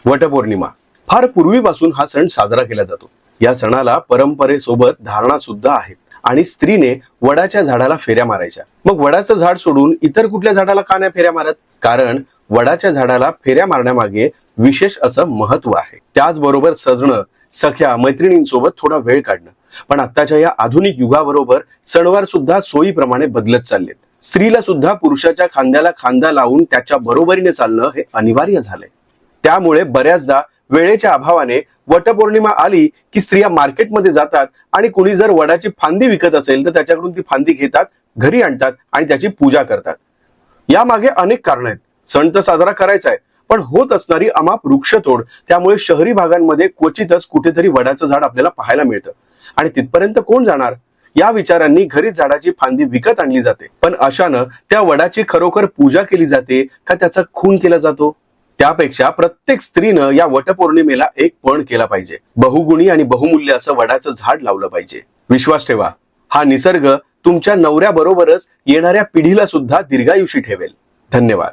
वटपौर्णिमा फार पूर्वीपासून हा सण साजरा केला जातो. या सणाला परंपरेसोबत धारणा सुद्धा आहेत आणि स्त्रीने वडाच्या झाडाला फेऱ्या मारायच्या. मग वडाचं झाड सोडून इतर कुठल्या झाडाला का नाही फेऱ्या मारत? कारण वडाच्या झाडाला फेऱ्या मारण्यामागे विशेष असं महत्व आहे. त्याचबरोबर सजणं, सख्या मैत्रिणींसोबत थोडा वेळ काढणं. पण आताच्या या आधुनिक युगाबरोबर सणवार सुद्धा सोयीप्रमाणे बदलत चाललेत. स्त्रीला सुद्धा पुरुषाच्या खांद्याला खांदा लावून त्याच्या बरोबरीने चालणं हे अनिवार्य झालंय. त्यामुळे बऱ्याचदा वेळेच्या अभावाने वटपौर्णिमा आली की स्त्रिया मार्केटमध्ये जातात आणि कुणी जर वडाची फांदी विकत असेल तर त्याच्याकडून ती फांदी घेतात, घरी आणतात आणि त्याची पूजा करतात. यामागे अनेक कारण आहेत. सण तर साजरा करायचा आहे, पण होत असणारी अमाप वृक्षतोड, त्यामुळे शहरी भागांमध्ये क्वचितच कुठेतरी वडाचं झाड आपल्याला पाहायला मिळतं. आणि तिथपर्यंत कोण जाणार? या विचारांनी घरी झाडाची फांदी विकत आणली जाते. पण अशानं त्या वडाची खरोखर पूजा केली जाते का त्याचा खून केला जातो? त्यापेक्षा प्रत्येक स्त्रीनं या वटपौर्णिमेला एक पण केला पाहिजे. बहुगुणी आणि बहुमूल्य असं वडाचं झाड लावलं पाहिजे. विश्वास ठेवा, हा निसर्ग तुमच्या नवऱ्याबरोबरच येणाऱ्या पिढीला सुद्धा दीर्घायुषी ठेवेल. धन्यवाद.